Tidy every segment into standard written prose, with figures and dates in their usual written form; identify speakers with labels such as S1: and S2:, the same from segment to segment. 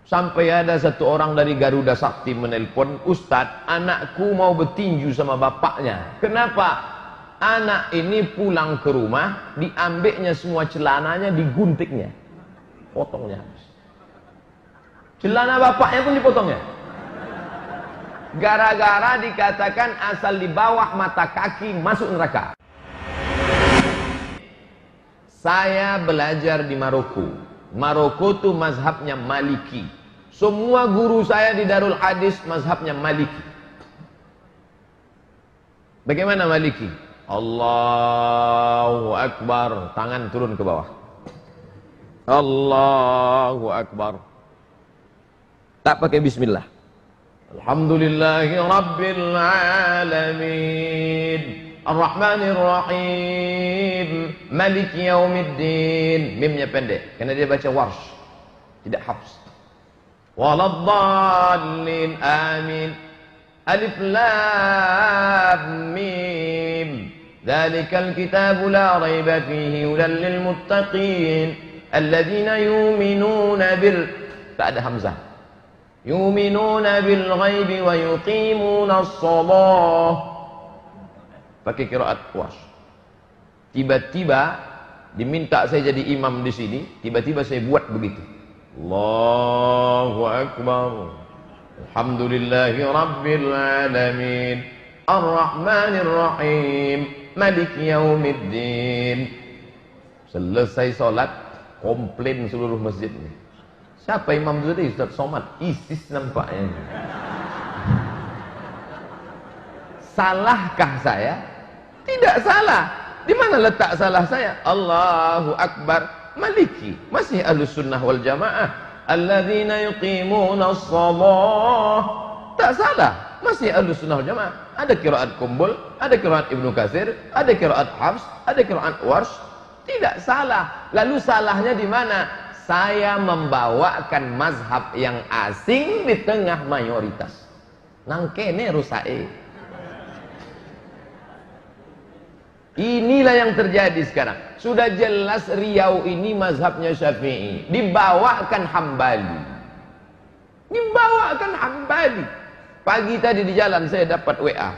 S1: Sampai ada satu orang dari Garuda Sakti menelpon, "Ustadz, anakku mau bertinju sama bapaknya." Kenapa? Anak ini pulang ke rumah, diambilnya semua celananya, diguntingnya, potongnya habis. Celana bapaknya pun dipotongnya. Gara-gara dikatakan asal di bawah mata kaki masuk neraka. Saya belajar di Maroko. Maroko itu mazhabnya Maliki. Semua guru saya di Darul Hadis mazhabnya Maliki. Bagaimana Maliki? Allahu Akbar, tangan turun ke bawah. Allahu Akbar. Tak pakai bismillah. Alhamdulillahi Rabbil Alamin, Ar-Rahmanir Rahim, Maliki Yaumiddin. Mimnya pendek, karena dia baca warsh, tidak hafs. Waladdallin, amin. Alif Lam Mim. Dzalikal kitabu la raiba fihi hudal lil muttaqin alladzina yu'minuna bil, tak ada hamzah. Yu'minuna bil ghaibi wa yuqimuna as-shalah. Pakai qiraat warsh. Tiba-tiba diminta saya jadi imam di sini, tiba-tiba saya buat begitu. Allahu Akbar. Alhamdulillahi Rabbil Alamin, Ar-Rahmanir Rahim, Maliki Yaumiddin. Selesai solat, komplain seluruh masjid ini. Siapa imam tadi? Ustaz Somad. ISIS nampaknya. Salahkah saya? Tidak salah. Di mana letak salah saya? Allahu Akbar, Maliki. Masih Ahlus Sunnah wal Jamaah. Alladzina yuqimuna as-shalah. Tak salah. Masih Ahlus Sunnah wal Jamaah. Ada qiraat Kumbul, ada qiraat Ibnu Katsir, ada qiraat Hafs, ada qiraat Warsh. Tidak salah. Lalu salahnya di mana? Saya membawakan mazhab yang asing di tengah mayoritas. Nang kene rusae. Inilah yang terjadi sekarang. Sudah jelas Riau ini mazhabnya Syafi'i, dibawakan Hambali. Dibawakan Hambali. Pagi tadi di jalan saya dapat WA.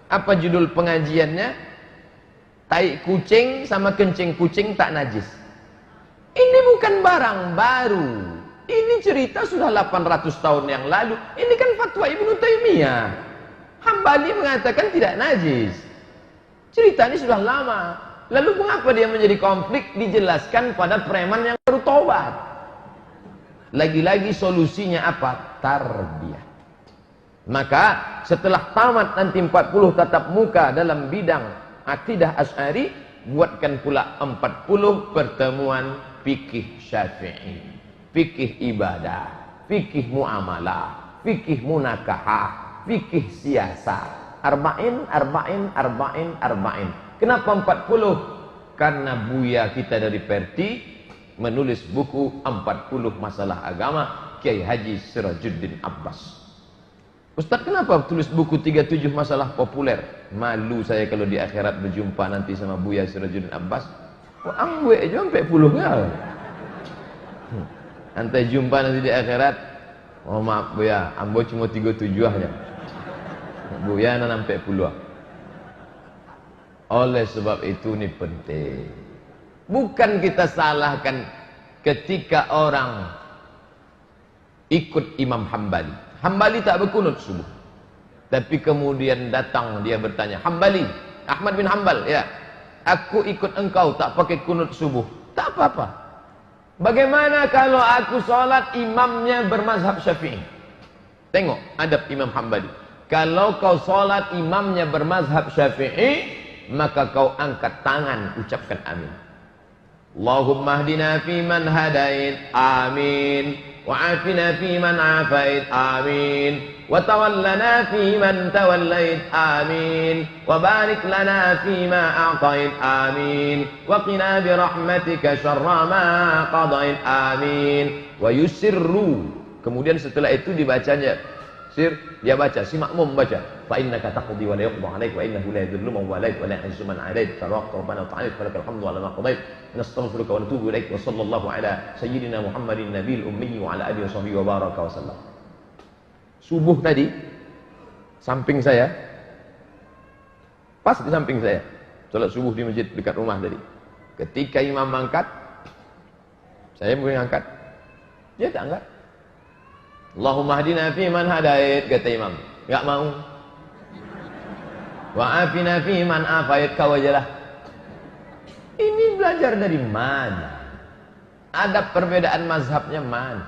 S1: Apa judul pengajiannya? Tai kucing sama kencing kucing tak najis. Ini bukan barang baru. Ini cerita sudah 800 tahun yang lalu. Ini kan fatwa Ibnu Taimiyah. Hambali mengatakan tidak najis. Cerita ini sudah lama. Lalu mengapa dia menjadi konflik? Dijelaskan pada preman yang baru tobat. Lagi-lagi solusinya apa? Tarbiyah. Maka setelah tamat nanti 40 tatap muka dalam bidang akidah Asy'ari, buatkan pula 40 pertemuan fikih Syafi'i, fikih ibadah, fikih muamalah, fikih munakahah, fikih siasat. Arba'in. Kenapa 40? Karena buya kita dari Perti menulis buku 40 masalah agama, Kiai Haji Sirajuddin Abbas. Ustaz, kenapa tulis buku 37 masalah populer? Malu saya kalau di akhirat berjumpa nanti sama Buya Sirajuddin Abbas. Kok angwe aja sampai puluh ya? Nanti jumpa nanti di akhirat. Oh maaf Buya, ambo cuma 37 aja. Buya nan sampai puluh. Oleh sebab itu ini penting. Bukan kita salahkan ketika orang ikut Imam Hambali. Hambali tak berkunut subuh. Tapi kemudian datang dia bertanya, Hambali, Ahmad bin Hanbal, ya, aku ikut engkau tak pakai kunut subuh. Tak apa-apa. Bagaimana kalau aku sholat imamnya bermazhab Syafi'i? Tengok adab Imam Hambali. Kalau kau sholat imamnya bermazhab Syafi'i, maka kau angkat tangan, ucapkan amin. Allahumma hdina fi man hadait, amin. Wa'afina fi man afait, amin. Wa tawallana fi man tawallait, amin. Wa barik lana fi ma a'tait, amin. Wa qina bi rahmatika syarra ma qadait, amin. Wa yusirru. Kemudian setelah itu dibacanya tafsir, dia baca, si makmum baca, fa innaka taqdi wa la yuqda 'alaik wa innahu la yadhillu man walait wa la yu'izzu man 'adait tabarakta rabbana wa ta'ala falakal hamdu 'ala ma qadait nastaghfiruka wa natubu ilaik wa sallallahu ala sayyidina Muhammadin nabiyil ummi wa ala alihi wa sahbihi wa baraka wa sallam. Subuh tadi samping saya, pas di samping saya, salat subuh di masjid dekat rumah tadi. Ketika imam angkat, saya mungkin angkat, dia tak angkat. Allahumma hadina fi man hadait, kata imam. Enggak mau. Wa afina fi man afait, kau ajalah. Ini belajar dari mana? Ada perbedaan mazhabnya mana?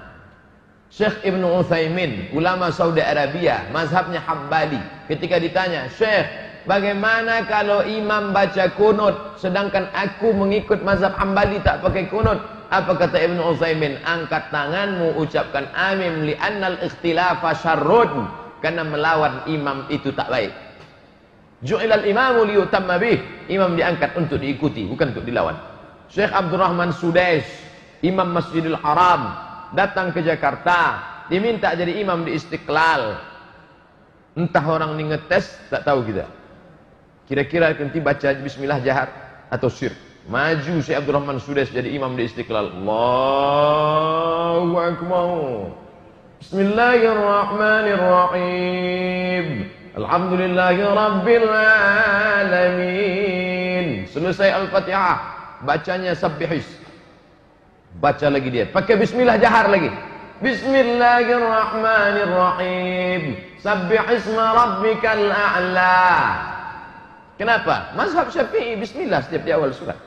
S1: Syekh Ibnu Utsaimin, ulama Saudi Arabia, mazhabnya Hambali. Ketika ditanya, Syekh, bagaimana kalau imam baca kunut, sedangkan aku mengikut mazhab Hambali tak pakai kunut? Apa kata Ibnu Utsaimin? Angkat tanganmu, ucapkan amin, li'annal ikhtilafa syarrun, karena melawan imam itu tak baik. Ju'ilal imamu liyutamma bih, imam diangkat untuk diikuti, bukan untuk dilawan. Syekh Abdurrahman Sudais, imam Masjidil Haram, datang ke Jakarta, diminta jadi imam di Istiqlal. Entah orang ini ngetes, tak tahu kita. Kira-kira nanti baca bismillah jahar atau sir. Maju Syekh Abdurrahman Sudais jadi imam di Istiqlal. Allahu Akbar. Bismillahirrahmanirrahim. Alhamdulillahi Rabbil Alamin. Selesai Al-Fatihah, bacanya Sabbihis. Baca lagi dia, pakai bismillah jahar lagi. Bismillahirrahmanirrahim. Sabbihisma rabbikal a'la. Kenapa? Mazhab Syafi'i bismillah setiap di awal surat.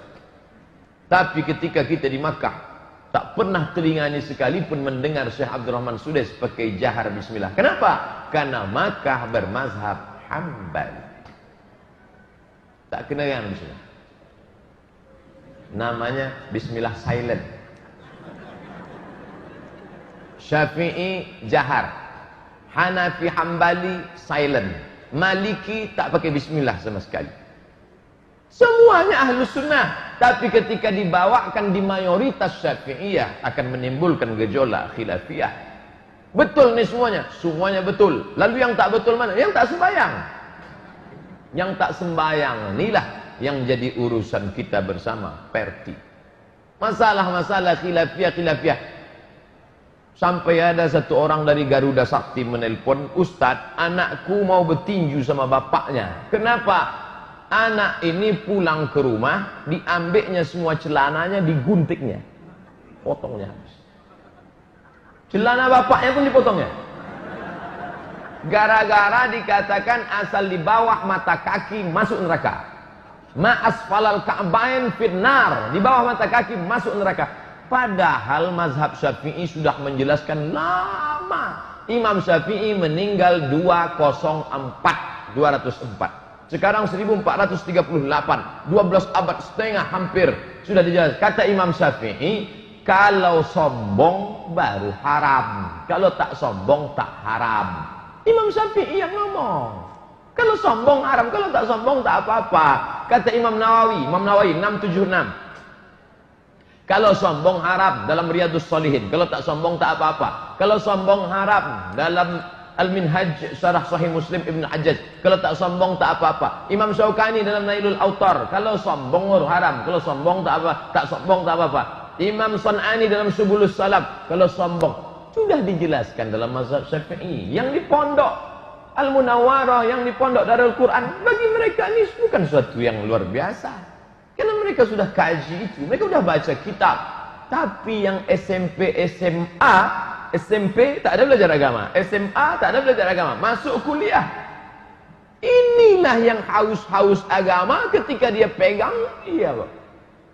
S1: Tapi ketika kita di Makkah, tak pernah telinga ini sekalipun mendengar Syekh Abdurrahman Sudais pakai jahar bismillah. Kenapa? Karena Makkah bermazhab Hambali. Tak kena yang bismillah. Namanya bismillah silent. Syafi'i jahar, Hanafi Hambali silent, Maliki tak pakai bismillah sama sekali. Semuanya ahlus sunnah. Tapi ketika dibawakan di mayoritas Syafi'iyah akan menimbulkan gejolak khilafiyah. Betul nih semuanya, semuanya betul. Lalu yang tak betul mana? Yang tak sembayang. Yang tak sembayang inilah yang jadi urusan kita bersama, perti. Masalah-masalah khilafiyah. Sampai ada satu orang dari Garuda Sakti menelpon, Ustadz, anakku mau bertinju sama bapaknya. Kenapa? Anak ini pulang ke rumah, diambilnya semua celananya, diguntiknya, potongnya habis. Celana bapaknya pun dipotongnya. Gara-gara dikatakan asal di bawah mata kaki masuk neraka. Ma asfalal ka'bain finnar, di bawah mata kaki masuk neraka. Padahal mazhab Syafi'i sudah menjelaskan lama. Imam Syafi'i meninggal 204. Sekarang 1438, 12 abad setengah hampir sudah dijelaskan. Kata Imam Syafi'i, kalau sombong baru haram, kalau tak sombong tak haram. Imam Syafi'i yang ngomong. Kalau sombong haram, kalau tak sombong tak apa-apa. Kata Imam Nawawi 676. Kalau sombong haram dalam Riyadhus Shalihin, kalau tak sombong tak apa-apa. Kalau sombong haram dalam Al-Minhaj Syarah Sahih Muslim Ibn Hajjaj, kalau tak sombong tak apa-apa. Imam Syaukani dalam Nailul Autar, kalau sombong haram, kalau sombong tak sombong tak apa-apa. Imam San'ani dalam Subulus Salam, kalau sombong. Sudah dijelaskan dalam mazhab Syafi'i. Yang di pondok Al-Munawwarah, yang di pondok Darul Quran, bagi mereka ini bukan sesuatu yang luar biasa. Karena mereka sudah kaji itu, mereka sudah baca kitab. Tapi yang SMP, SMA, SMP tak ada belajar agama, SMA tak ada belajar agama, masuk kuliah. Inilah yang haus-haus agama, ketika dia pegang, iya Pak.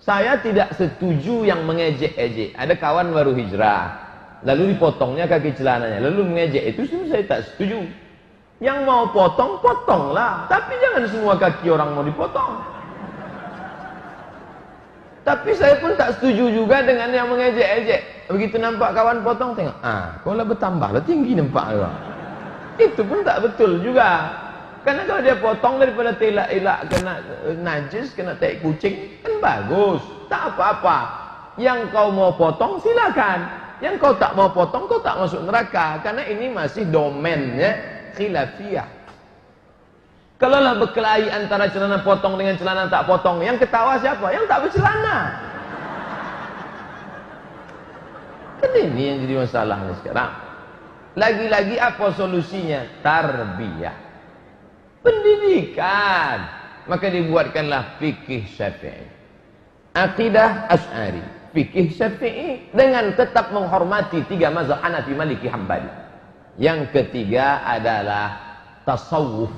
S1: Saya tidak setuju yang mengejek-ejek. Ada kawan baru hijrah, lalu dipotongnya kaki celananya, lalu mengejek, itu saya tak setuju. Yang mau potong, potonglah. Tapi jangan semua kaki orang mau dipotong. Tapi saya pun tak setuju juga dengan yang mengejek-ejek. Begitu nampak kawan potong, tengok, kau lah bertambah lah tinggi nampak. Itu pun tak betul juga. Karena kalau dia potong daripada telak-elak kena najis, kena tai kucing, kan bagus, tak apa-apa. Yang kau mau potong silakan. Yang kau tak mau potong, kau tak masuk neraka. Karena ini masih domennya khilafiyah. Kalaulah berkelahi antara celana potong dengan celana tak potong, yang ketawa siapa? Yang tak bercelana. Kan ini yang jadi masalahnya sekarang. Lagi-lagi apa solusinya? Tarbiyah. Pendidikan. Maka dibuatkanlah fikih Syafi'i. Aqidah Asy'ari. Fikih Syafi'i dengan tetap menghormati tiga mazhab Hanafi, Maliki, Hambali. Yang ketiga adalah tasawuf.